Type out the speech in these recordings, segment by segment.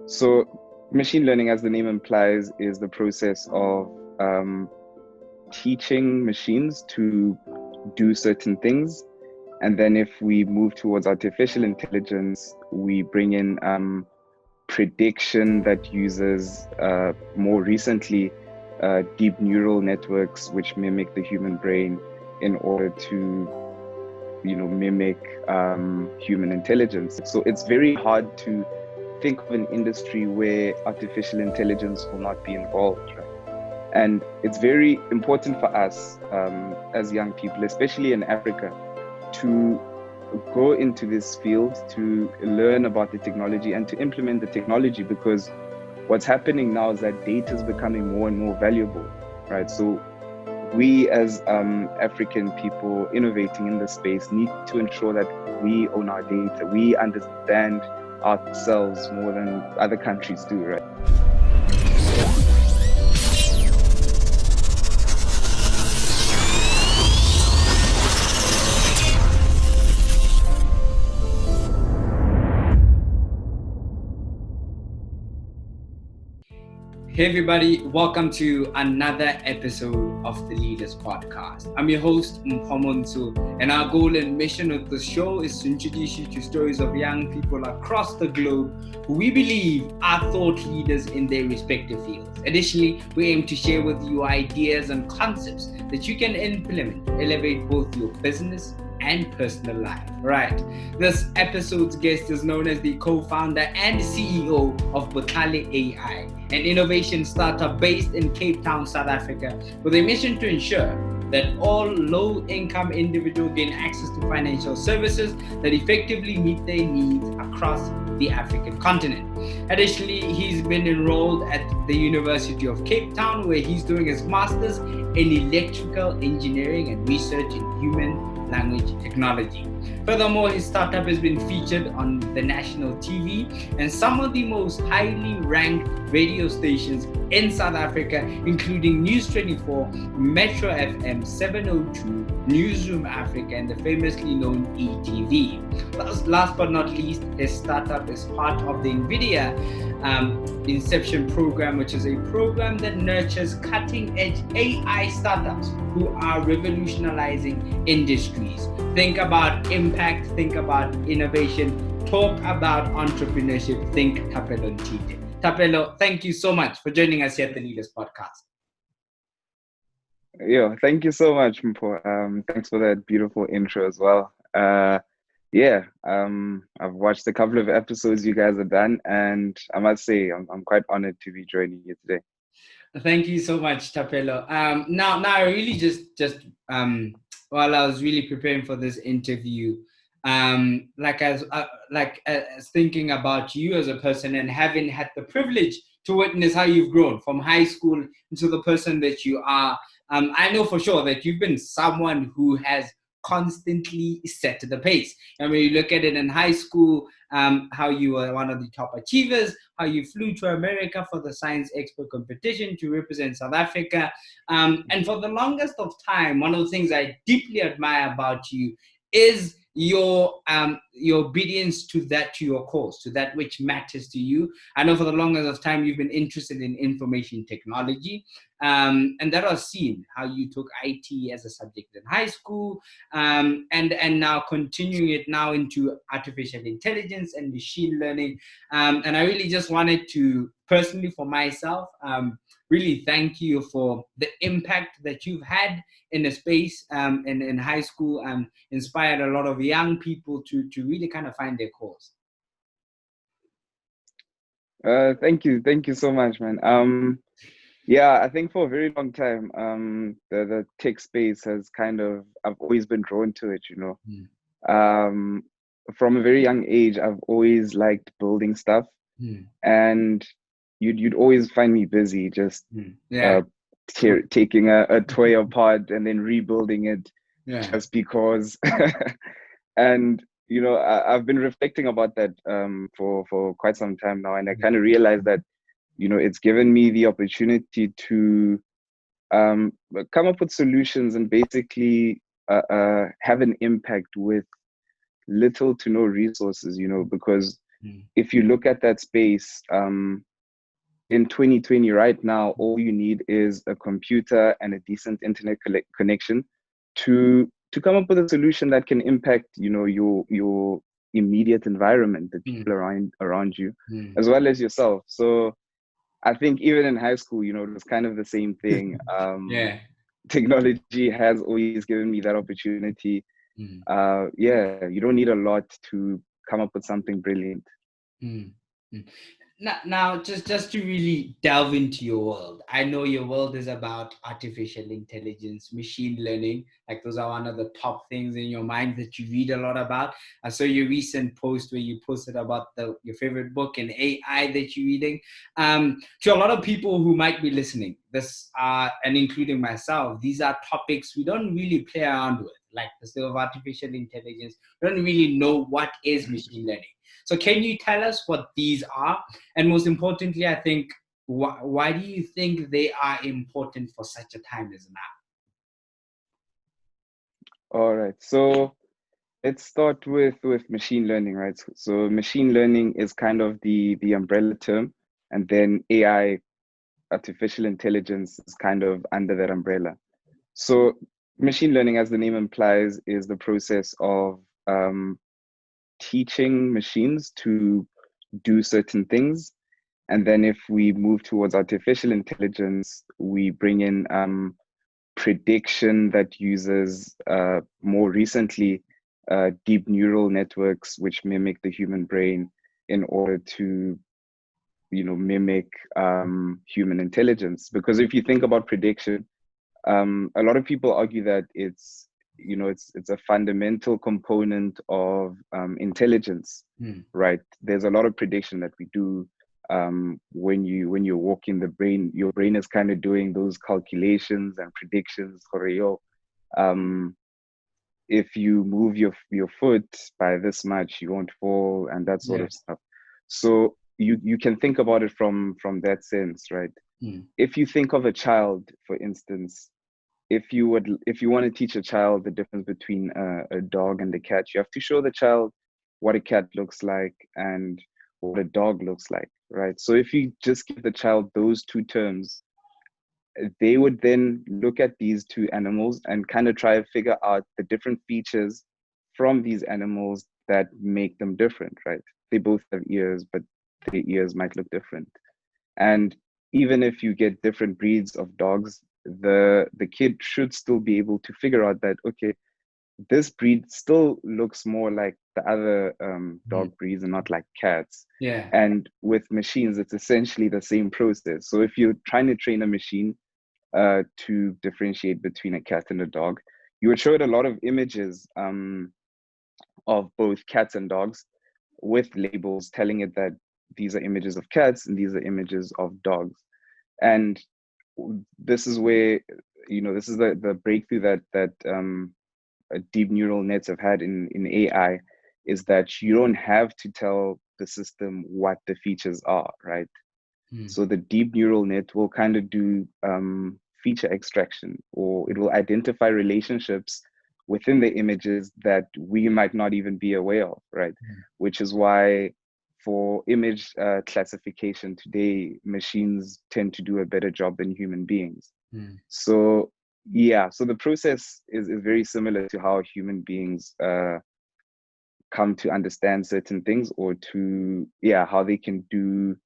So machine learning, as the name implies, is the process of teaching machines to do certain things. And then if we move towards artificial intelligence, we bring in prediction that uses more recently deep neural networks, which mimic the human brain in order to mimic human intelligence. So it's very hard to think of an industry where artificial intelligence will not be involved, right? And it's very important for us as young people, especially in Africa, to go into this field, to learn about the technology and to implement the technology, because what's happening now is that data is becoming more and more valuable, right? So we as African people innovating in this space need to ensure that we own our data. We understand ourselves more than other countries do, right? Hey everybody, welcome to another episode of the Leaders Podcast. I'm your host, Mphomonso, and our goal and mission of the show is to introduce you to stories of young people across the globe who we believe are thought leaders in their respective fields. Additionally, we aim to share with you ideas and concepts that you can implement to elevate both your business and personal life. Right. This episode's guest is known as the co-founder and CEO of Batali AI, an innovation startup based in Cape Town, South Africa, with a mission to ensure that all low-income individuals gain access to financial services that effectively meet their needs across the African continent. Additionally, he's been enrolled at the University of Cape Town, where he's doing his master's in electrical engineering and research in human language technology. Furthermore, his startup has been featured on the national TV and some of the most highly ranked radio stations in South Africa, including News 24, Metro FM 702, Newsroom Africa, and the famously known ETV. Last but not least, his startup is part of the Nvidia Inception program, which is a program that nurtures cutting-edge AI startups who are revolutionizing industries. Think about impact, think about innovation, talk about entrepreneurship, think Thapelo Nthite. Thapelo, thank you so much for joining us here at the Leaders Podcast. Thank you so much, Mpho. Thanks for that beautiful intro as well. I've watched a couple of episodes you guys have done, and I must say I'm quite honored to be joining you today. Thank you so much, Thapelo. Now I really just while I was really preparing for this interview, as thinking about you as a person and having had the privilege to witness how you've grown from high school into the person that you are, I know for sure that you've been someone who has constantly set the pace. And when you look at it in high school, how you were one of the top achievers, how you flew to America for the Science Expo competition to represent South Africa. And for the longest of time, one of the things I deeply admire about you is your obedience to your cause, to that which matters to you. I know for the longest of time you've been interested in information technology, and that was seen how you took IT as a subject in high school, and now continuing it now into artificial intelligence and machine learning. And I really just wanted to personally, for myself, really thank you for the impact that you've had in the space in high school, and inspired a lot of young people to really kind of find their cause. Thank you so much, man. I think for a very long time, the tech space has I've always been drawn to it, From a very young age, I've always liked building stuff, and you'd always find me busy just taking a toy apart and then rebuilding it just because. And I've been reflecting about that for quite some time now, and I kind of realized that it's given me the opportunity to come up with solutions and basically have an impact with little to no resources, because if you look at that space, in 2020 right now, all you need is a computer and a decent internet connection to come up with a solution that can impact, you know, your immediate environment, the people around you, as well as yourself. So I think even in high school, you know, it was kind of the same thing. Yeah. Technology has always given me that opportunity. Yeah, you don't need a lot to come up with something brilliant. Now, just to really delve into your world, I know your world is about artificial intelligence, machine learning. Like those are one of the top things in your mind that you read a lot about. I saw your recent post where you posted about your favorite book in AI that you're reading. To a lot of people who might be listening, and including myself, these are topics we don't really play around with, like the stuff of artificial intelligence. We don't really know what is machine learning. So can you tell us what these are? And most importantly, I think, why do you think they are important for such a time as now? All right. So let's start with machine learning, right? So machine learning is kind of the umbrella term, and then AI, artificial intelligence, is kind of under that umbrella. So machine learning, as the name implies, is the process of teaching machines to do certain things. And then if we move towards artificial intelligence, we bring in prediction that uses more recently deep neural networks, which mimic the human brain in order to, you know, mimic human intelligence. Because if you think about prediction, a lot of people argue that it's, you know, it's a fundamental component of intelligence, right? There's a lot of prediction that we do when you're walking. Your brain is kind of doing those calculations and predictions. If you move your foot by this much, you won't fall, and that sort of stuff. So you can think about it from that sense, right? If you think of a child, for instance, if you want to teach a child the difference between a dog and a cat, you have to show the child what a cat looks like and what a dog looks like, right? So if you just give the child those two terms, they would then look at these two animals and kind of try to figure out the different features from these animals that make them different, right? They both have ears, but their ears might look different. And even if you get different breeds of dogs, the kid should still be able to figure out that, okay, this breed still looks more like the other dog breeds and not like cats. Yeah. And with machines, it's essentially the same process. So if you're trying to train a machine to differentiate between a cat and a dog, you would show it a lot of images of both cats and dogs with labels telling it that these are images of cats and these are images of dogs. And this is where, you know, this is the breakthrough that deep neural nets have had in AI, is that you don't have to tell the system what the features are, right? So the deep neural net will kind of do feature extraction, or it will identify relationships within the images that we might not even be aware of, right? Which is why for image classification today, machines tend to do a better job than human beings. So yeah, so the process is very similar to how human beings come to understand certain things, or to, how they can do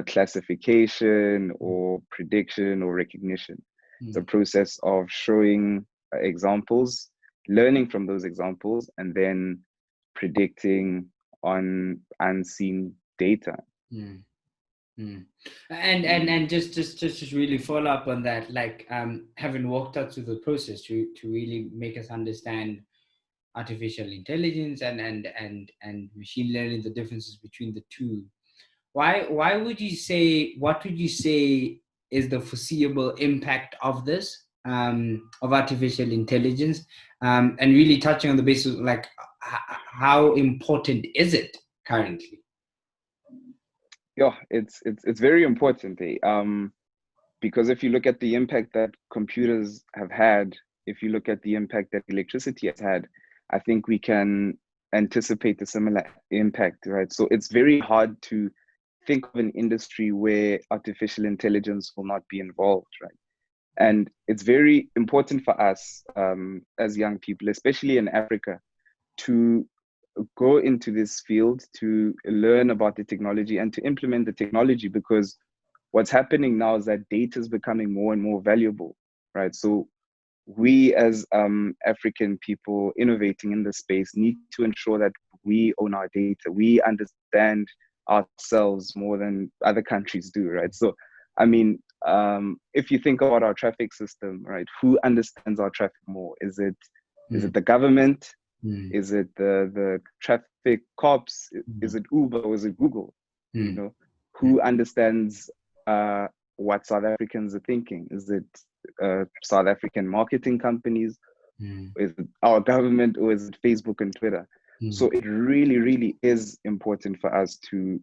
classification or prediction or recognition. It's a process of showing examples, learning from those examples, and then predicting on unseen data. And just really follow up on that, like having walked us through the process to really make us understand artificial intelligence and machine learning, the differences between the two. What would you say is the foreseeable impact of this, of artificial intelligence, and really touching on the basis of, like, how important is it currently? Yeah, it's very important, because if you look at the impact that computers have had, if you look at the impact that electricity has had, I think we can anticipate a similar impact, right? So it's very hard to think of an industry where artificial intelligence will not be involved, right? And it's very important for us as young people, especially in Africa, to go into this field, to learn about the technology and to implement the technology, because what's happening now is that data is becoming more and more valuable, right? So we as African people innovating in this space need to ensure that we own our data. We understand ourselves more than other countries do, right? So, I mean, if you think about our traffic system, right, who understands our traffic more? Is it the government? Is it the traffic cops? Is it Uber or is it Google? You know, who understands what South Africans are thinking? Is it South African marketing companies? Is it our government, or is it Facebook and Twitter? So it really, really is important for us to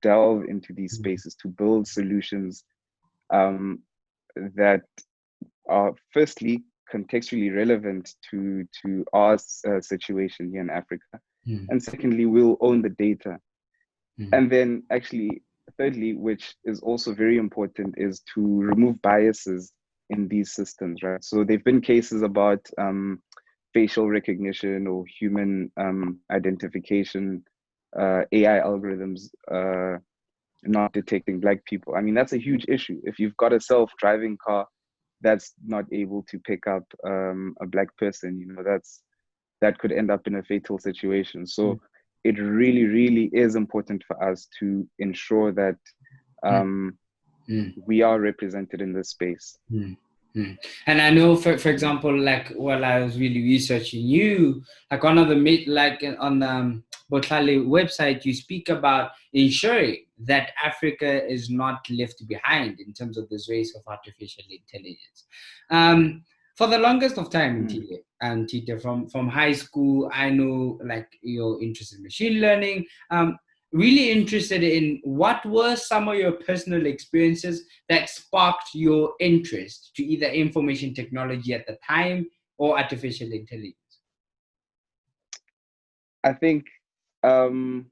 delve into these spaces, to build solutions that are firstly contextually relevant to our situation here in Africa, and secondly, we'll own the data. And then actually, thirdly, which is also very important, is to remove biases in these systems, right? So there've been cases about facial recognition or human identification, AI algorithms not detecting Black people. I mean, that's a huge issue. If you've got a self-driving car that's not able to pick up a Black person, you know, that could end up in a fatal situation. So it really, really is important for us to ensure that we are represented in this space. And I know, for example, like while I was really researching you, like one of the like on the Botlhale website, you speak about ensuring that Africa is not left behind in terms of this race of artificial intelligence. For the longest of time, Tite, from high school, I know like you're interested in machine learning. Really interested in what were some of your personal experiences that sparked your interest to either information technology at the time or artificial intelligence? I think from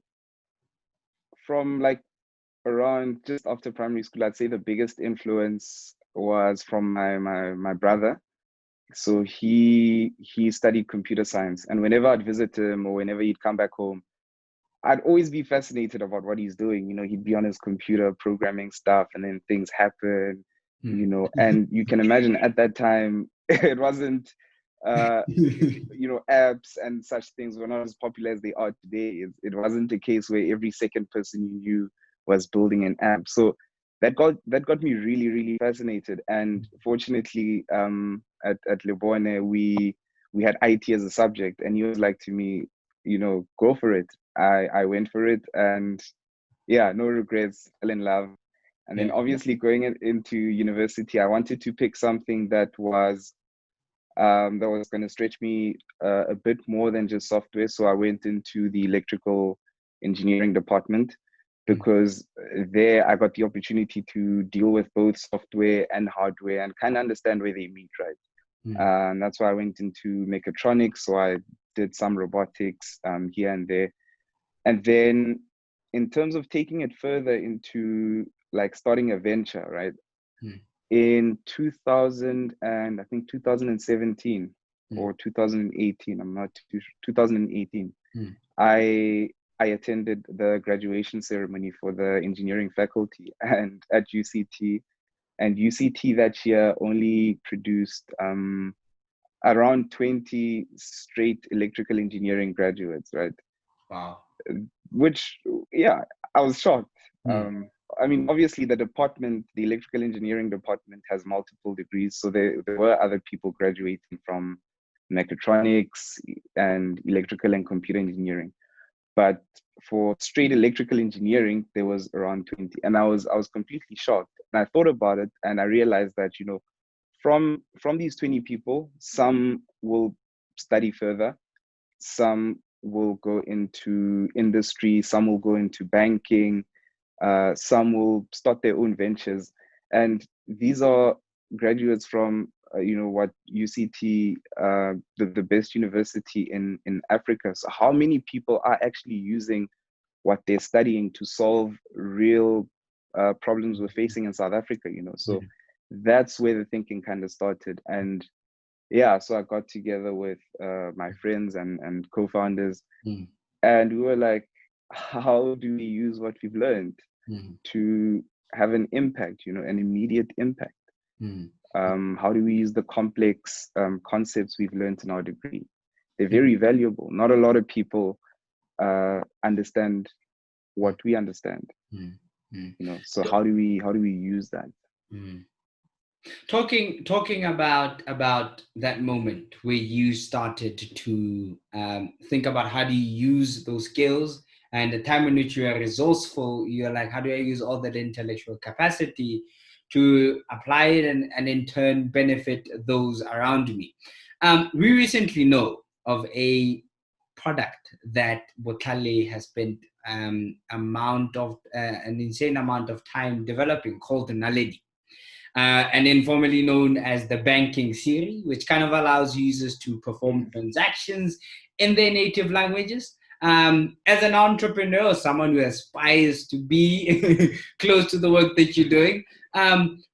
like around just after primary school, I'd say the biggest influence was from my brother. So he studied computer science, and whenever I'd visit him or whenever he'd come back home, I'd always be fascinated about what he's doing. You know, he'd be on his computer programming stuff, and then things happen, you know, and you can imagine at that time, it wasn't, you know, apps and such things were not as popular as they are today. It wasn't a case where every second person you knew was building an app. So that got me really, really fascinated. And fortunately, at Le Bonne, we had IT as a subject, and he was like to me, you know, go for it. I went for it, and yeah, no regrets, fell in love. And then obviously going into university, I wanted to pick something that was going to stretch me a bit more than just software. So I went into the electrical engineering department, because there I got the opportunity to deal with both software and hardware and kind of understand where they meet, right? And that's why I went into mechatronics. So I did some robotics here and there. And then in terms of taking it further into like starting a venture, right? In 2000 and I think 2017 or 2018, I'm not too sure, 2018, I attended the graduation ceremony for the engineering faculty and at UCT. And UCT that year only produced around 20 straight electrical engineering graduates, right? Wow. Which, yeah, I was shocked. I mean, obviously the department, the electrical engineering department, has multiple degrees. So there were other people graduating from mechatronics and electrical and computer engineering. But for straight electrical engineering, there was around 20. And I was completely shocked. And I thought about it, and I realized that, you know, from these 20 people, some will study further, some will go into industry, some will go into banking, some will start their own ventures. And these are graduates from what UCT, the best university in Africa. So how many people are actually using what they're studying to solve real problems we're facing in South Africa? So that's where the thinking kind of started. And yeah, so I got together with my friends and co-founders, and we were like, how do we use what we've learned to have an impact, an immediate impact? How do we use the complex concepts we've learned in our degree? They're very valuable. Not a lot of people understand what we understand. So how do we use that? Talking about that moment where you started to think about how do you use those skills, and the time in which you are resourceful, you're like, how do I use all that intellectual capacity to apply it and in turn benefit those around me? We recently know of a product that Botlhale has spent an insane amount of time developing, called the Naledi. And informally known as the banking Siri, which kind of allows users to perform transactions in their native languages. As an entrepreneur, or someone who aspires to be close to the work that you're doing,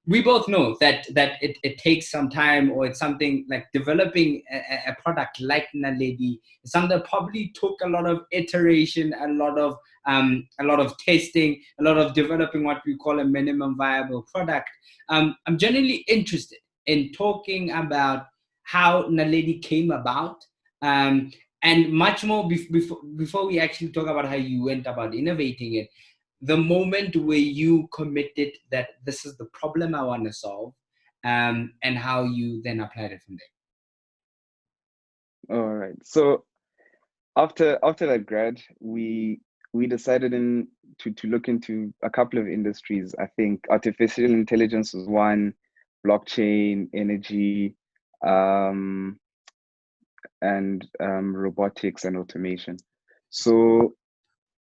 we both know that it takes some time, or it's something like developing a product like Naledi. It's something that probably took a lot of iteration, a lot of testing, a lot of developing what we call a minimum viable product. I'm genuinely interested in talking about how Naledi came about, and much more before we actually talk about how you went about innovating it. The moment where you committed that this is the problem I want to solve, and how you then applied it from there. All right. So after that grad, we decided to look into a couple of industries. I think artificial intelligence was one, blockchain, energy, and robotics and automation. So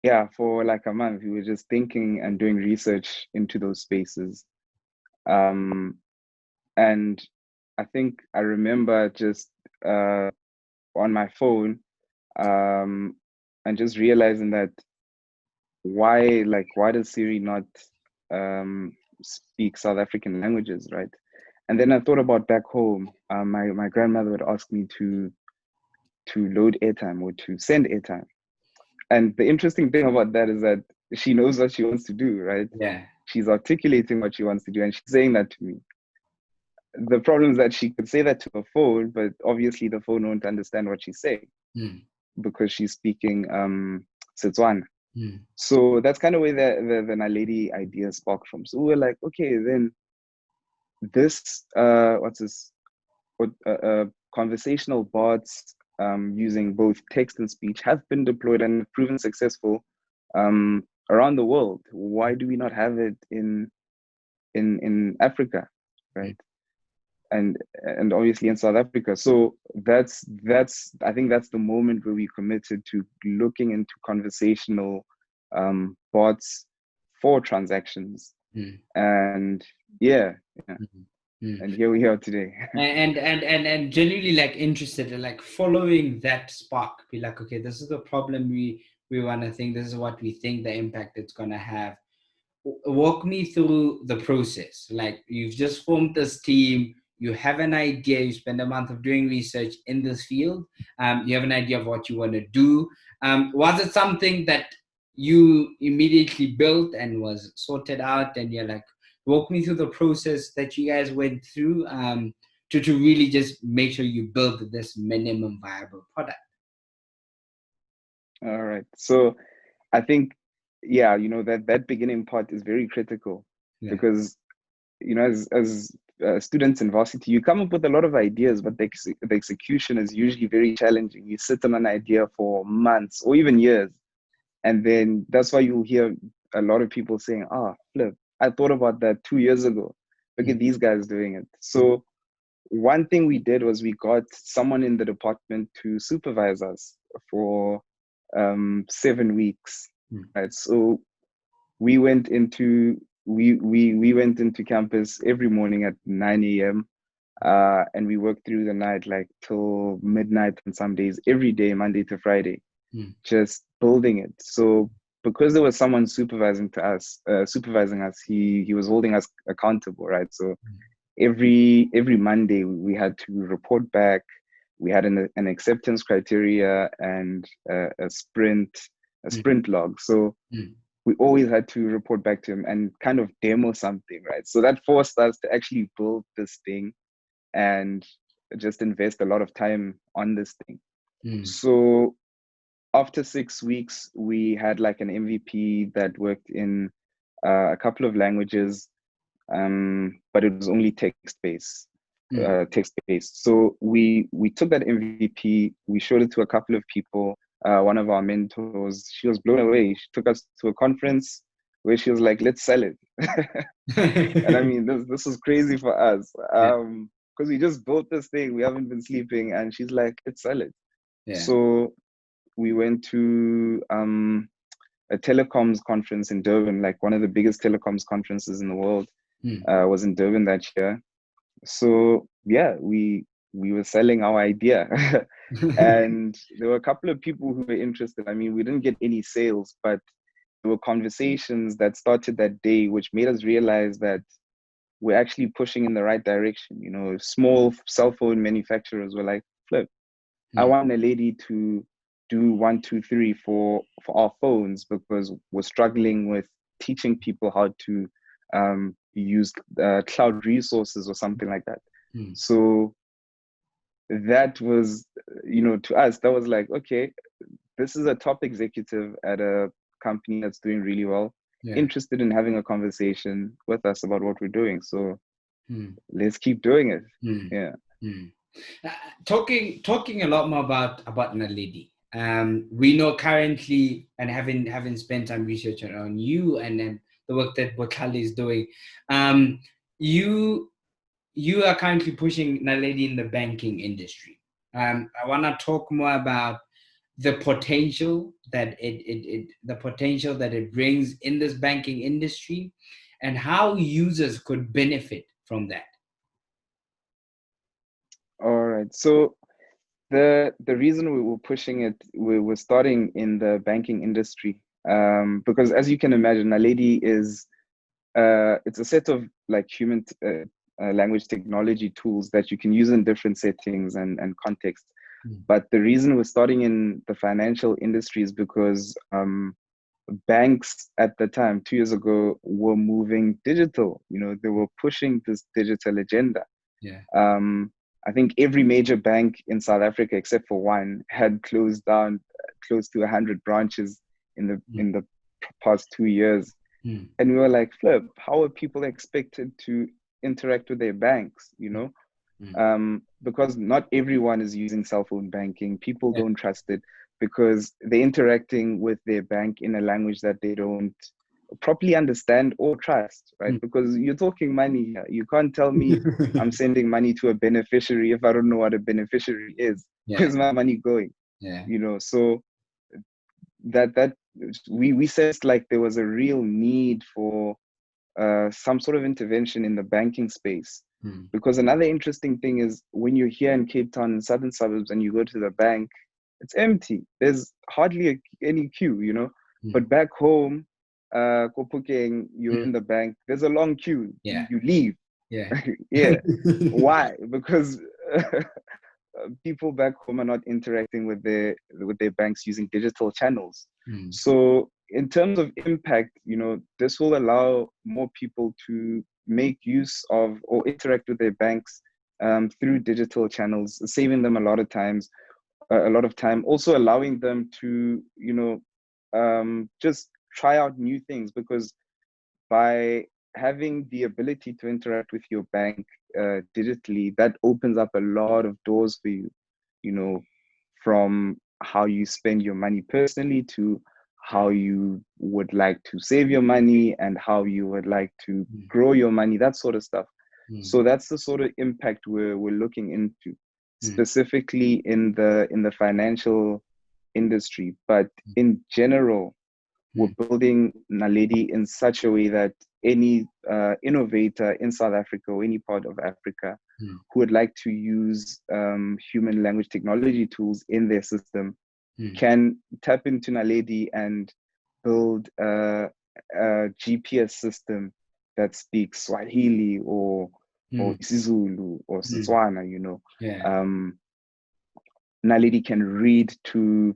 yeah, for like a month, we were just thinking and doing research into those spaces. And I think I remember just on my phone, and just realizing that why does Siri not speak South African languages, right? And then I thought about back home. My grandmother would ask me to load airtime or to send airtime. And the interesting thing about that is that she knows what she wants to do, right? Yeah. She's articulating what she wants to do, and she's saying that to me. The problem is that she could say that to a phone, but obviously the phone won't understand what she's saying because she's speaking Setswana. So that's kind of where the Naledi idea sparked from. So we were like, okay, then this conversational bots using both text and speech have been deployed and proven successful around the world. Why do we not have it in Africa, right? And obviously in South Africa. So that's I think that's the moment where we committed to looking into conversational bots for transactions. And yeah. And here we are today. and genuinely like interested in like following that spark, be like, okay, this is the problem we want to think, this is what we think the impact it's going to have. Walk me through the process. Like, you've just formed this team, you have an idea, you spend a month of doing research in this field, you have an idea of what you want to do. Was it something that you immediately built and was sorted out, and you're like, walk me through the process that you guys went through to really just make sure you build this minimum viable product? All right. So I think, yeah, that beginning part is very critical because, as students in varsity, you come up with a lot of ideas, but the execution is usually very challenging. You sit on an idea for months or even years. And then that's why you'll hear a lot of people saying, flip, I thought about that 2 years ago. Look at these guys doing it. So one thing we did was we got someone in the department to supervise us for 7 weeks. Right. So we went into campus every morning at 9 a.m. And we worked through the night, like till midnight on some days, every day, Monday to Friday, just building it. So because there was someone supervising us, he was holding us accountable, right? So every Monday we had to report back. We had an acceptance criteria and a sprint log. So we always had to report back to him and kind of demo something, right? So that forced us to actually build this thing and just invest a lot of time on this thing. So after 6 weeks, we had like an MVP that worked in a couple of languages, but it was only text-based. So we took that MVP, we showed it to a couple of people. One of our mentors, she was blown away. She took us to a conference where she was like, "Let's sell it." And I mean, this was crazy for us, because we just built this thing. We haven't been sleeping, and she's like, "Let's sell it." So we went to a telecoms conference in Durban, like one of the biggest telecoms conferences in the world. Was in Durban that year. So yeah, we were selling our idea. And there were a couple of people who were interested. I mean, we didn't get any sales, but there were conversations that started that day, which made us realize that we're actually pushing in the right direction. You know, small cell phone manufacturers were like, "Flip, I want Naledi to do 1, 2, 3 for our phones because we're struggling with teaching people how to use cloud resources or something like that." So that was, to us, that was like, okay, this is a top executive at a company that's doing really well, interested in having a conversation with us about what we're doing. So let's keep doing it. Yeah. Talking a lot more about Naledi. We know currently, and having spent time researching on you and then the work that Botlhale is doing, you are currently pushing Naledi in the banking industry. I want to talk more about the potential that it brings in this banking industry, and how users could benefit from that. All right. So the reason we were pushing it, we were starting in the banking industry, because as you can imagine, Naledi is it's a set of like human language technology tools that you can use in different settings and contexts. But the reason we're starting in the financial industry is because banks at the time, 2 years ago, were moving digital. They were pushing this digital agenda. I think every major bank in South Africa, except for one, had closed down close to 100 branches in the past 2 years. And we were like, flip, how are people expected to interact with their banks, because not everyone is using cell phone banking. People don't trust it because they're interacting with their bank in a language that they don't properly understand or trust, right? Because you're talking money here. You can't tell me I'm sending money to a beneficiary if I don't know what a beneficiary is. Where's my money going? So that we sensed like there was a real need for some sort of intervention in the banking space. Because another interesting thing is when you're here in Cape Town, in southern suburbs, and you go to the bank, it's empty. There's hardly any queue, But back home, Kopukeng, you're in the bank, there's a long queue. You leave. Yeah. Why? Because people back home are not interacting with their banks using digital channels. So in terms of impact, this will allow more people to make use of or interact with their banks through digital channels, saving them a lot of time, also allowing them to, just try out new things, because by having the ability to interact with your bank digitally, that opens up a lot of doors for you, from how you spend your money personally to how you would like to save your money and how you would like to grow your money, that sort of stuff. So that's the sort of impact we're looking into, specifically in the financial industry. But in general, we're building Naledi in such a way that any innovator in South Africa or any part of Africa who would like to use human language technology tools in their system can tap into Naledi and build a GPS system that speaks Swahili or isiZulu or Setswana, you know. Yeah. Naledi can read to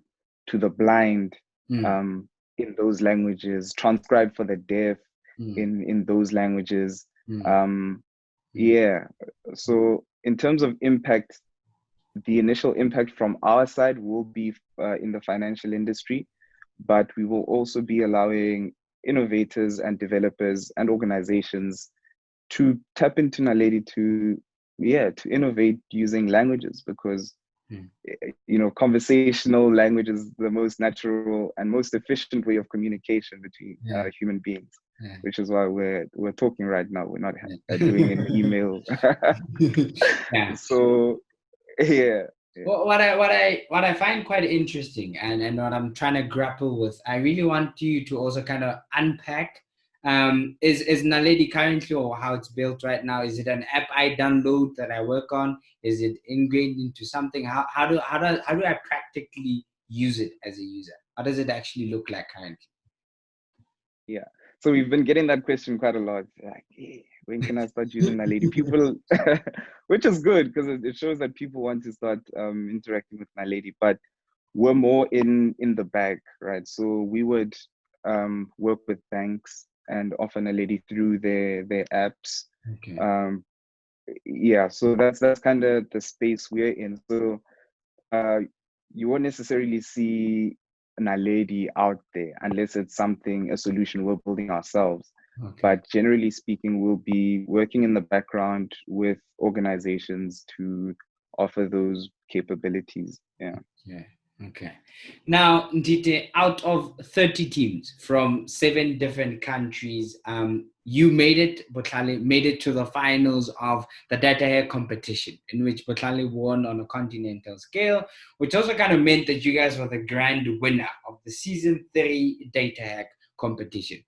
the blind in those languages, transcribe for the deaf in those languages. Yeah. So in terms of impact, the initial impact from our side will be in the financial industry, but we will also be allowing innovators and developers and organizations to tap into Naledi to innovate using languages, because you know, conversational language is the most natural and most efficient way of communication between human beings, which is why we're talking right now. We're not doing an email. So yeah. Well, what I find quite interesting, and what I'm trying to grapple with, I really want you to also kind of unpack is Naledi currently, or how it's built right now. Is it an app I download that I work on? Is it ingrained into something? How do I practically use it as a user? How does it actually look like currently? Yeah, so we've been getting that question quite a lot. Like, hey, when can I start using Naledi? People, which is good because it shows that people want to start interacting with Naledi, but we're more in the back, right? So we would work with banks and offer Naledi through their apps. Okay. Yeah, so that's kind of the space we're in. So you won't necessarily see Naledi out there unless it's a solution we're building ourselves. Okay. But generally speaking, we'll be working in the background with organizations to offer those capabilities. Yeah. Yeah. Okay. Now, Nthite, out of 30 teams from 7 different countries, you Botlhale made it to the finals of the Data Hack competition, in which Botlhale won on a continental scale, which also kind of meant that you guys were the grand winner of the season 3 Data Hack competition.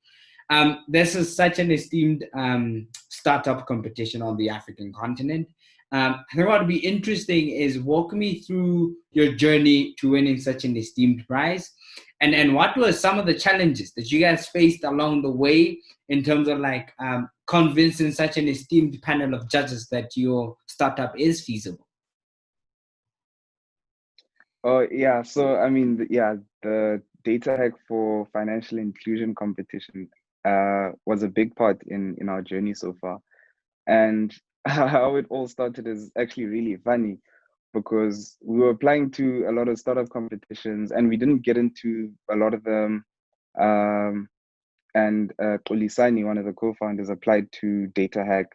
This is such an esteemed startup competition on the African continent. I think what would be interesting is walk me through your journey to winning such an esteemed prize, and what were some of the challenges that you guys faced along the way in terms of like convincing such an esteemed panel of judges that your startup is feasible? Oh yeah, so I mean, the Data Hack for Financial Inclusion competition was a big part in our journey so far. And how it all started is actually really funny, because we were applying to a lot of startup competitions and we didn't get into a lot of them. And Xolisani, one of the co-founders, applied to Data Hack.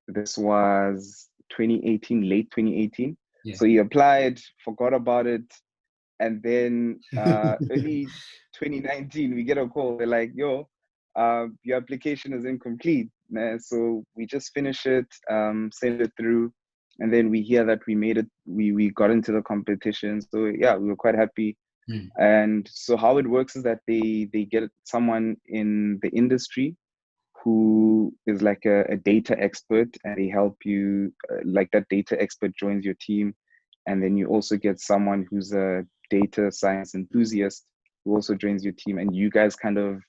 This was 2018, late 2018. Yeah. So he applied, forgot about it. And then early 2019, we get a call. They're like, yo, your application is incomplete. So we just finish it, send it through. And then we hear that we made it, we got into the competition. So yeah, we were quite happy. And so how it works is that they get someone in the industry who is like a data expert, and they help you, like that data expert joins your team. And then you also get someone who's a data science enthusiast who also joins your team, and you guys kind of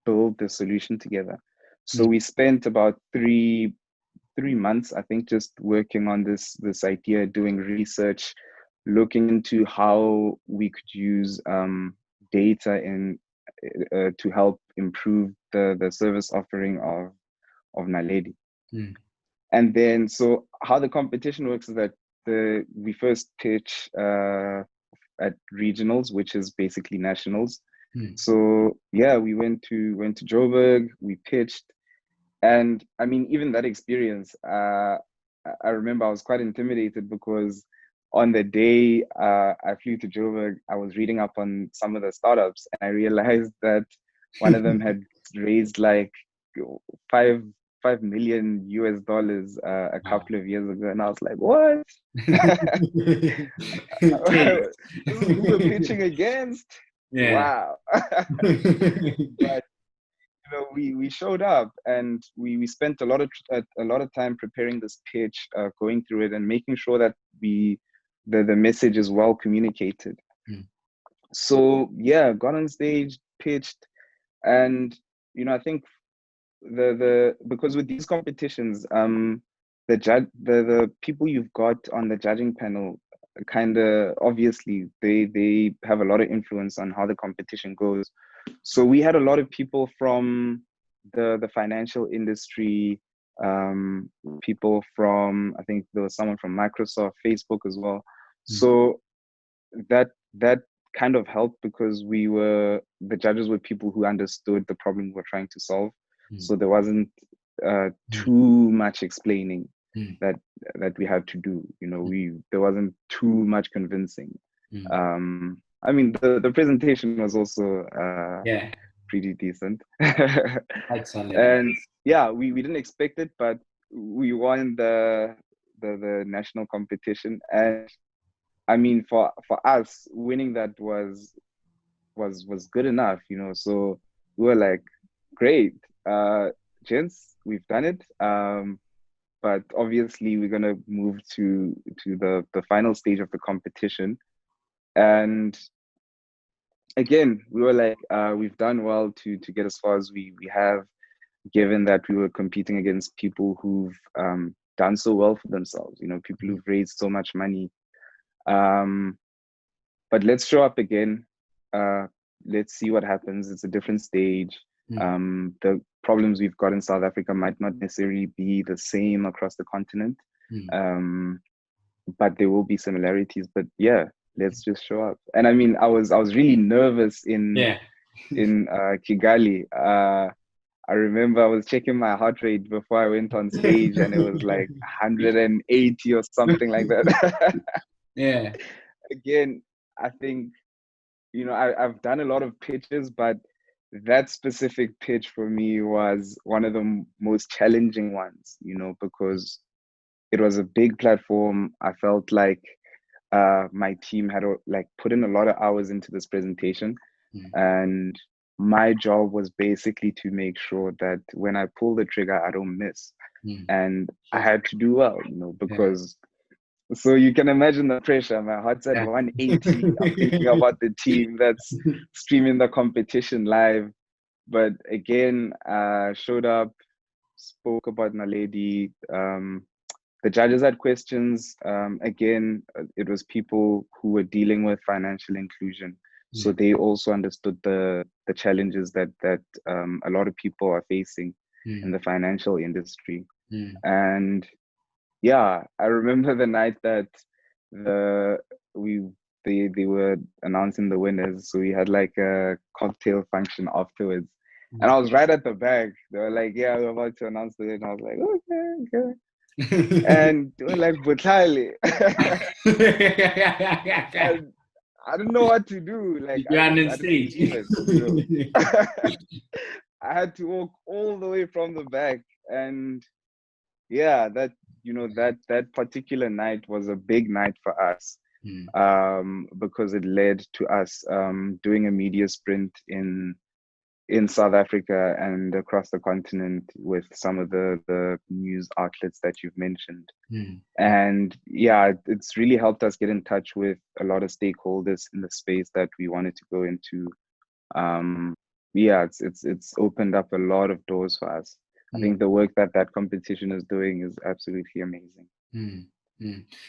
build the solution together. So we spent about three months, I think, just working on this idea, doing research, looking into how we could use data to help improve the service offering of Naledi. And then, so how the competition works is that we first pitch at regionals, which is basically nationals. So yeah, we went to Joburg, we pitched, and I mean, even that experience, I remember I was quite intimidated, because on the day I flew to Joburg, I was reading up on some of the startups, and I realized that one of them had raised like $5 million a couple of years ago, and I was like, what? This is who we're pitching against? Yeah. Wow. But we showed up, and we spent a lot of time preparing this pitch, going through it and making sure that the message is well communicated. So yeah, got on stage, pitched, and I think the because with these competitions, the people you've got on the judging panel, kind of obviously they have a lot of influence on how the competition goes. So we had a lot of people from the financial industry, people from, I think there was someone from Microsoft, Facebook as well. So that kind of helped, because the judges were people who understood the problem we were trying to solve. So there wasn't too much explaining that we had to do. There wasn't too much convincing. I mean, the presentation was also pretty decent. Excellent. And yeah, we didn't expect it, but we won the national competition. And I mean, for us, winning that was good enough, So we were like, great, gents, we've done it. But obviously, we're gonna move to the final stage of the competition. And again, we were like, we've done well to get as far as we have, given that we were competing against people who've done so well for themselves. People who've raised so much money. But let's show up again. Let's see what happens. It's a different stage. The problems we've got in South Africa might not necessarily be the same across the continent, but there will be similarities. But yeah, let's just show up. And I mean, I was really nervous in Kigali. I remember I was checking my heart rate before I went on stage, and it was like 180 or something like that. Yeah. Again, I think, I've done a lot of pitches, but that specific pitch for me was one of the most challenging ones, because it was a big platform. I felt like my team had put in a lot of hours into this presentation, and my job was basically to make sure that when I pull the trigger, I don't miss. And I had to do well, because so you can imagine the pressure. My heart's at 180. I'm thinking about the team that's streaming the competition live. But again, showed up, spoke about Naledi. The judges had questions. Again, it was people who were dealing with financial inclusion. So they also understood the challenges that a lot of people are facing in the financial industry. And yeah, I remember the night that they were announcing the winners. So we had like a cocktail function afterwards. And I was right at the back. They were like, yeah, we're about to announce the winner. I was like, okay. And they were like, Botlhale. And I didn't know what to do. Like, you're on I stage. didn't believe it. I had to walk all the way from the back. And yeah, that particular night was a big night for us, because it led to us doing a media sprint in South Africa and across the continent with some of the news outlets that you've mentioned. And yeah, it's really helped us get in touch with a lot of stakeholders in the space that we wanted to go into. Yeah, it's opened up a lot of doors for us. I think the work that competition is doing is absolutely amazing.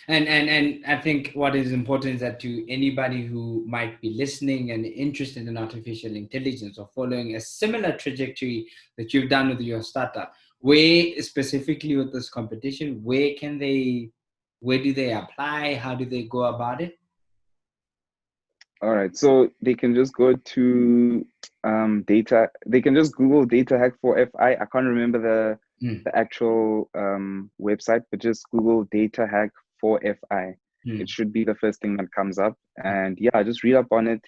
And I think what is important is that to anybody who might be listening and interested in artificial intelligence or following a similar trajectory that you've done with your startup, where specifically with this competition, where do they apply? How do they go about it? All right, so they can just go to data. They can just Google Data Hack for FI. I can't remember the actual website, but just Google Data Hack for FI. It should be the first thing that comes up. And yeah, just read up on it.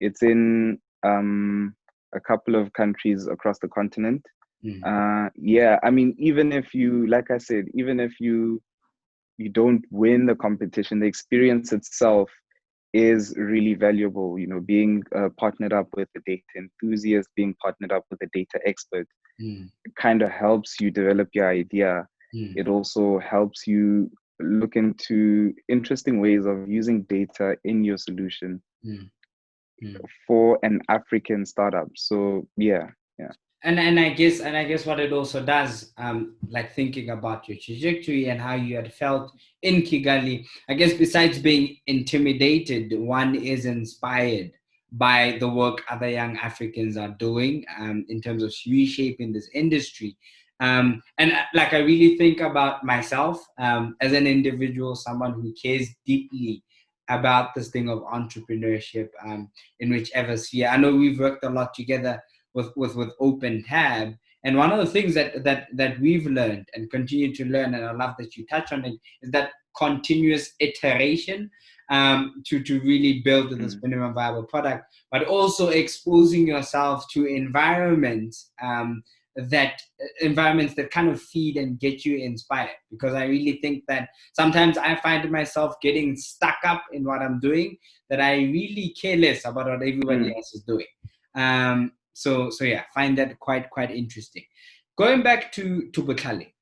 It's in a couple of countries across the continent. Yeah, I mean, even if you, like I said, even if you don't win the competition, the experience itself is really valuable. Being partnered up with a data enthusiast, being partnered up with a data expert, kind of helps you develop your idea. It also helps you look into interesting ways of using data in your solution for an African startup. So yeah. And I guess what it also does, like thinking about your trajectory and how you had felt in Kigali, I guess besides being intimidated, one is inspired by the work other young Africans are doing in terms of reshaping this industry. And like I really think about myself as an individual, someone who cares deeply about this thing of entrepreneurship in whichever sphere. I know we've worked a lot together with Open Tab. And one of the things that we've learned and continue to learn, and I love that you touch on it, is that continuous iteration to really build this minimum viable product, but also exposing yourself to environments that kind of feed and get you inspired. Because I really think that sometimes I find myself getting stuck up in what I'm doing, that I really care less about what everybody else is doing. So yeah, find that quite interesting. Going back to Botlhale,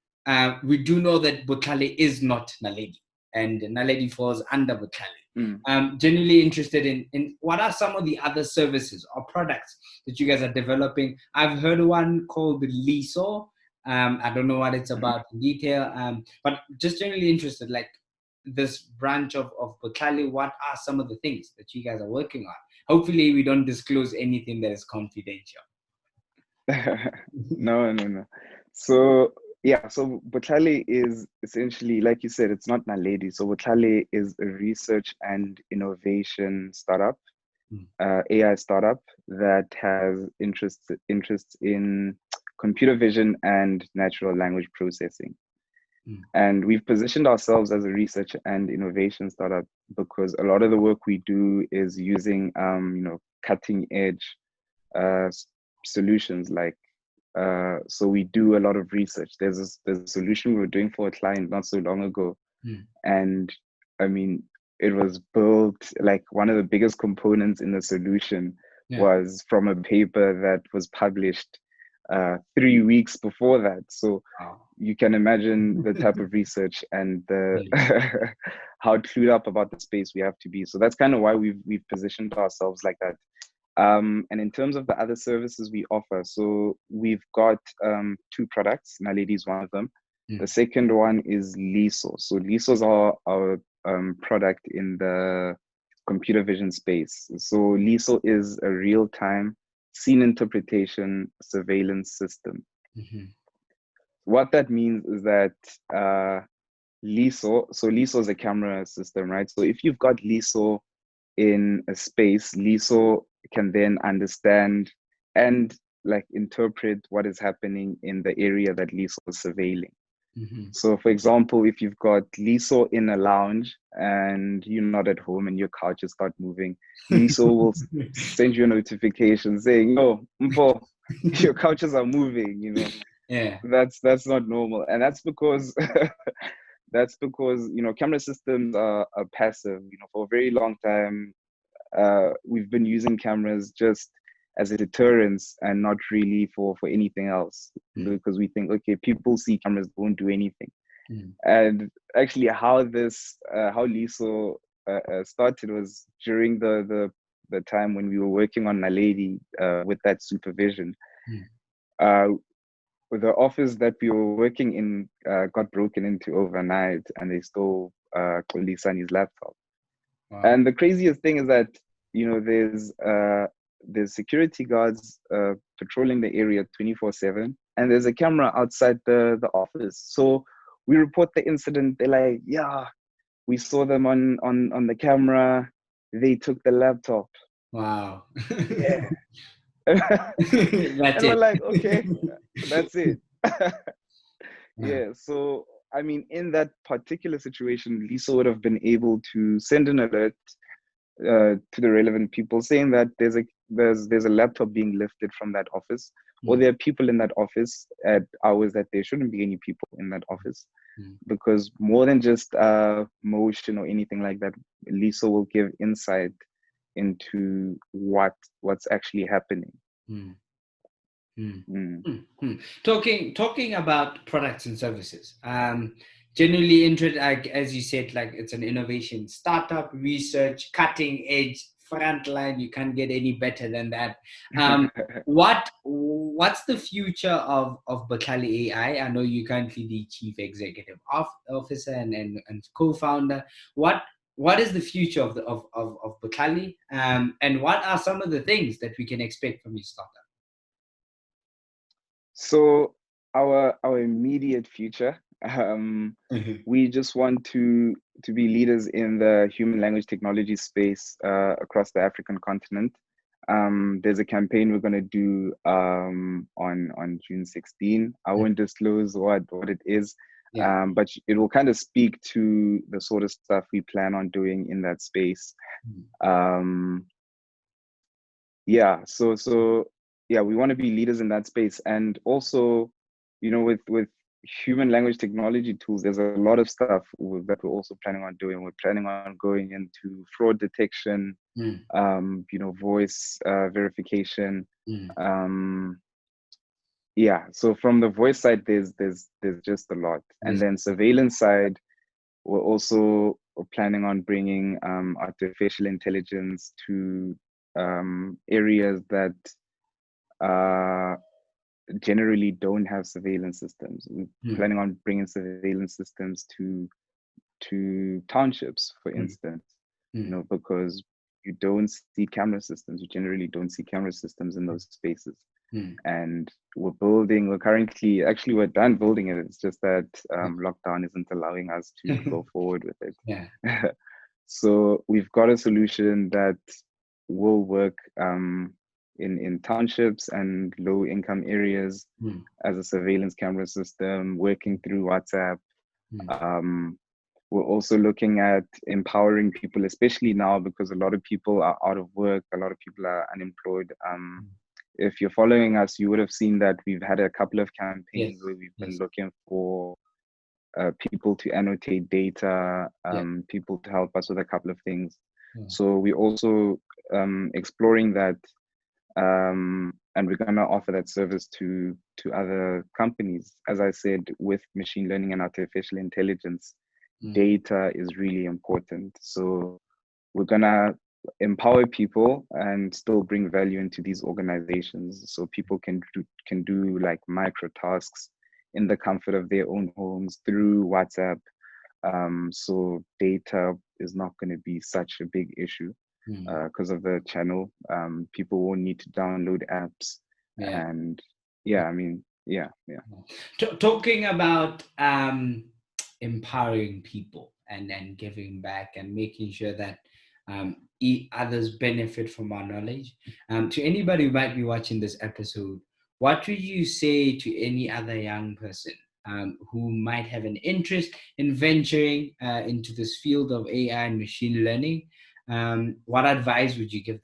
we do know that Botlhale is not Naledi, and Naledi falls under Botlhale. Genuinely interested in what are some of the other services or products that you guys are developing. I've heard one called Liso. I don't know what it's about in detail, but just generally interested, like this branch of Botlhale, what are some of the things that you guys are working on? Hopefully we don't disclose anything that is confidential. No. So Botlhale is essentially, like you said, it's not Naledi. So Botlhale is a research and innovation startup, AI startup that has interests in computer vision and natural language processing. And we've positioned ourselves as a research and innovation startup because a lot of the work we do is using cutting edge solutions. Like so we do a lot of research. There's a solution we were doing for a client not so long ago, and I mean, it was built, like one of the biggest components in the solution was from a paper that was published 3 weeks before that. So you can imagine the type of research and the how clued up about the space we have to be. So that's kind of why we've positioned ourselves like that. And in terms of the other services we offer, so we've got 2 products. Naledi is one of them. The second one is Liso. So Liso is our product in the computer vision space. So Liso is a real-time scene interpretation surveillance system. What that means is that Liso is a camera system, right? So if you've got Liso in a space, Liso can then understand and like interpret what is happening in the area that Liso is surveilling. So for example, if you've got Liso in a lounge and you're not at home and your couches start moving, Liso will send you a notification saying, "Oh, Mpo, your couches are moving," That's not normal. And that's because camera systems are passive. For a very long time, we've been using cameras just as a deterrence and not really for anything else, because we think, okay, people see cameras, won't do anything. And actually how Liso started was during the time when we were working on Naledi with that supervision. The office that we were working in got broken into overnight, and they stole Kolisani's laptop. And the craziest thing is that there's security guards patrolling the area 24/7, and there's a camera outside the office. So we report the incident. They're like, "Yeah, we saw them on the camera. They took the laptop." Wow. Yeah. And we're like, okay, that's it. Yeah. So I mean, in that particular situation, Lisa would have been able to send an alert to the relevant people saying that there's there's a laptop being lifted from that office, or there are people in that office at hours that there shouldn't be any people in that office, because more than just motion or anything like that, Lisa will give insight into what's actually happening. Talking about products and services, generally interested, as you said, like it's an innovation startup, research, cutting edge, frontline. You can't get any better than that. What's the future of Batali AI? I know you're currently the chief executive officer and co-founder. What is the future of Batali, and what are some of the things that we can expect from your startup? So our immediate future, we just want to be leaders in the human language technology space across the African continent. There's a campaign we're going to do on June 16. I won't disclose what it is, but it will kind of speak to the sort of stuff we plan on doing in that space. So we want to be leaders in that space. And also, with human language technology tools, there's a lot of stuff that we're also planning on doing. We're planning on going into fraud detection, voice verification. So from the voice side, there's just a lot. And then surveillance side, we're also planning on bringing artificial intelligence to areas that generally don't have surveillance systems. We're planning on bringing surveillance systems to townships, for instance, because you don't see camera systems. You generally don't see camera systems in those spaces. And we're done building it. It's just that lockdown isn't allowing us to go forward with it. So we've got a solution that will work in townships and low income areas as a surveillance camera system, working through WhatsApp. We're also looking at empowering people, especially now because a lot of people are out of work, a lot of people are unemployed. If you're following us, you would have seen that we've had a couple of campaigns where we've been looking for people to annotate data, people to help us with a couple of things. So we're also exploring that, and we're going to offer that service to other companies. As I said, with machine learning and artificial intelligence, data is really important. So we're going to empower people and still bring value into these organizations, so people can do like micro tasks in the comfort of their own homes through WhatsApp. So data is not going to be such a big issue because of the channel. People won't need to download apps. Talking about empowering people and giving back and making sure that others benefit from our knowledge. To anybody who might be watching this episode, what would you say to any other young person who might have an interest in venturing into this field of AI and machine learning? What advice would you give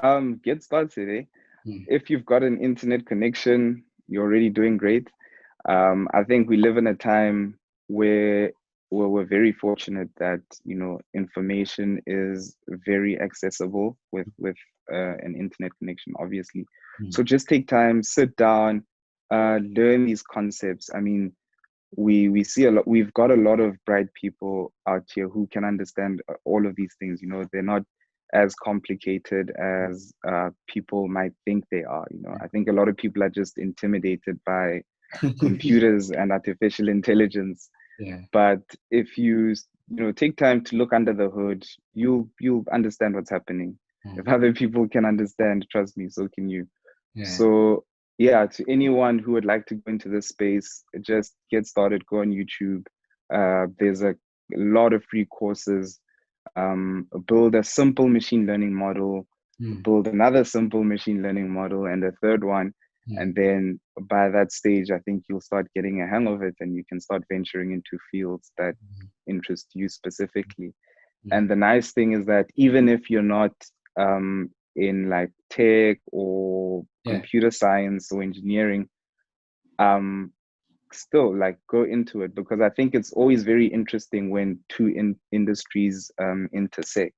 them? Get started. If you've got an internet connection, you're already doing great. I think we live in a time where we're very fortunate that information is very accessible with an internet connection, obviously. So just take time, sit down, learn these concepts. I mean, we see a lot. We've got a lot of bright people out here who can understand all of these things. They're not as complicated as people might think they are. I think a lot of people are just intimidated by computers and artificial intelligence. But if you take time to look under the hood, you'll understand what's happening. If other people can understand, trust me, so can you. So to anyone who would like to go into this space, just get started. Go on YouTube. There's a lot of free courses. Build a simple machine learning model, build another simple machine learning model, and a third one. And then by that stage, I think you'll start getting a hang of it, and you can start venturing into fields that interest you specifically. And the nice thing is that even if you're not in like tech or computer science or engineering, still like go into it, because I think it's always very interesting when two industries intersect,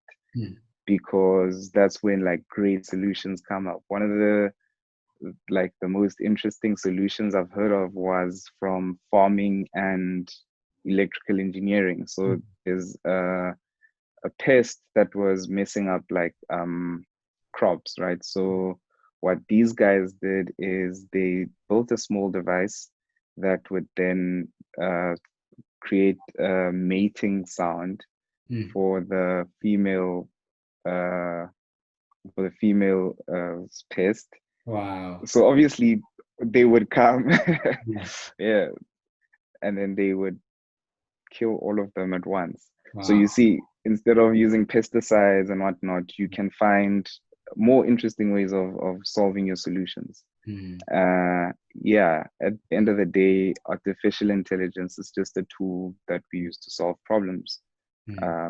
because that's when like great solutions come up. One of the most interesting solutions I've heard of was from farming and electrical engineering. So there's a pest that was messing up like crops, right? So what these guys did is they built a small device that would then create a mating sound for the female pest. Wow. So obviously they would come, yeah, and then they would kill all of them at once. Wow. So you see, instead of using pesticides and whatnot, you can find more interesting ways of solving your solutions. Yeah, at the end of the day, artificial intelligence is just a tool that we use to solve problems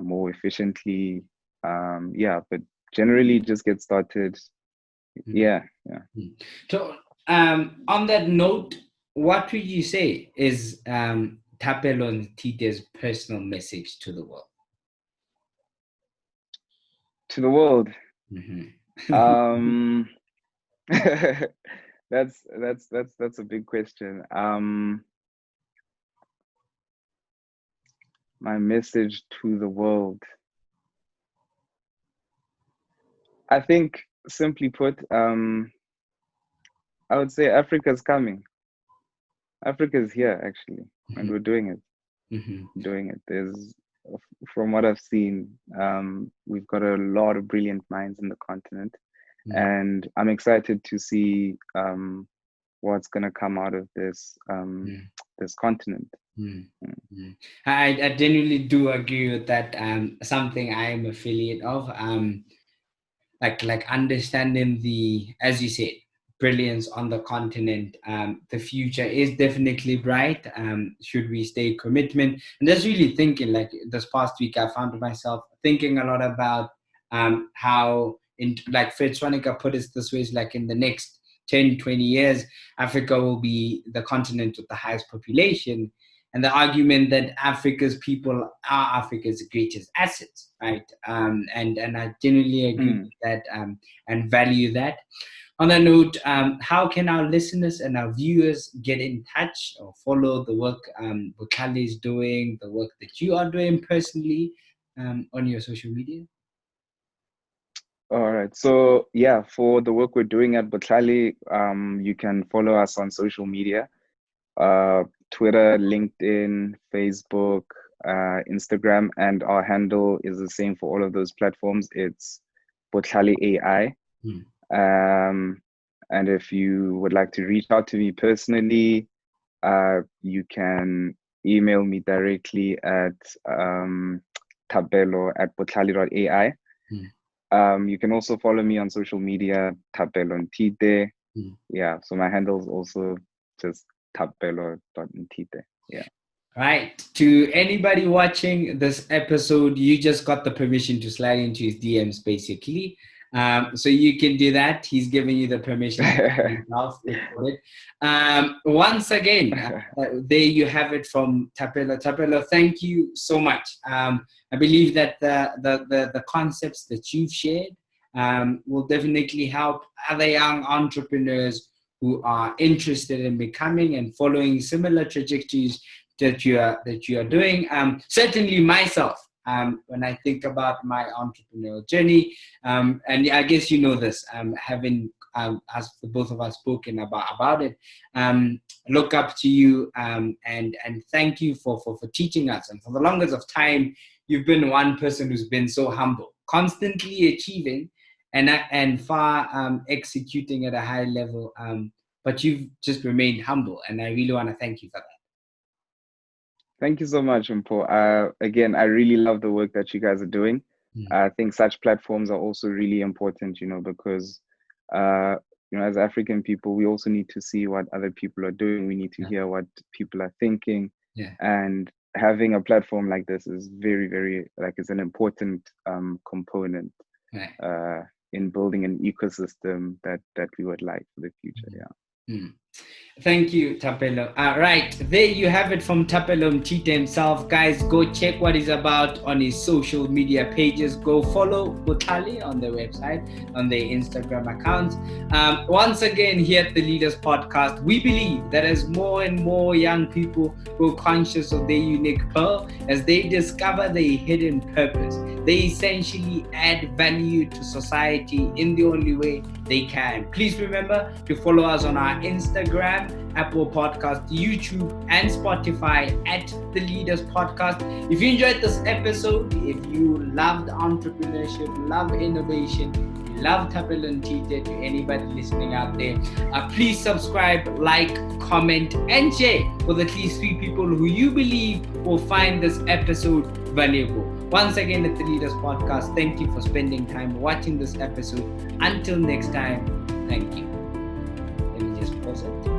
more efficiently. Yeah, but generally just get started. Yeah. So on that note, what would you say is Thapelo Nthite's personal message to the world? To the world. That's a big question. My message to the world, I think, simply put, I would say Africa's coming. Africa's here, actually, and we're doing it. There's, from what I've seen, we've got a lot of brilliant minds in the continent, and I'm excited to see what's going to come out of this this continent. I genuinely do agree with that. Something I am affiliate of, like understanding the, as you said, brilliance on the continent. The future is definitely bright. Should we stay commitment? And just really thinking, like this past week, I found myself thinking a lot about how, like Fritz Schwanica put it this way, is like in the next 10, 20 years, Africa will be the continent with the highest population. And the argument that Africa's people are Africa's greatest assets, right? And I genuinely agree with that and value that. On that note, how can our listeners and our viewers get in touch or follow the work Botlhale is doing, the work that you are doing personally on your social media? All right. So yeah, for the work we're doing at Botlhale, you can follow us on social media, Twitter, LinkedIn, Facebook, Instagram, and our handle is the same for all of those platforms. It's Botlhale AI. And if you would like to reach out to me personally, you can email me directly at Thapelo@Botlhale.ai. You can also follow me on social media, Thapelo Nthite. Yeah, so my handle is also just Thapelo.Nthite. Yeah. Right. To anybody watching this episode, you just got the permission to slide into his DMs, basically. So you can do that. He's giving you the permission to once again, there you have it from Thapelo. Thapelo, thank you so much. I believe that the concepts that you've shared will definitely help other young entrepreneurs who are interested in becoming and following similar trajectories that you are doing. Certainly myself, when I think about my entrepreneurial journey, and I guess you know this, having as the both of us spoken about it, look up to you and thank you for teaching us. And for the longest of time, you've been one person who's been so humble, constantly achieving and far executing at a high level. But you've just remained humble, and I really want to thank you for that. Thank you so much, Mpo. Again, I really love the work that you guys are doing. I think such platforms are also really important, because, as African people, we also need to see what other people are doing. We need to hear what people are thinking. And having a platform like this is very, very, it's an important component. in building an ecosystem that we would like for the future. Yeah. Mm. Thank you, Thapelo. Right, there you have it from Thapelo Nthite himself. Guys, go check what he's about on his social media pages. Go follow Batali on their website, on their Instagram accounts. Once again, here at the Leaders Podcast, we believe that as more and more young people grow conscious of their unique pearl, as they discover their hidden purpose, they essentially add value to society in the only way they can. Please remember to follow us on our Instagram, Apple Podcast, YouTube, and Spotify at The Leaders Podcast. If you enjoyed this episode, if you loved entrepreneurship, love innovation, love Thapelo Nthite, to anybody listening out there, please subscribe, like, comment, and share with at least 3 people who you believe will find this episode valuable. Once again, at The Leaders Podcast, thank you for spending time watching this episode. Until next time, thank you. Let me just pause it.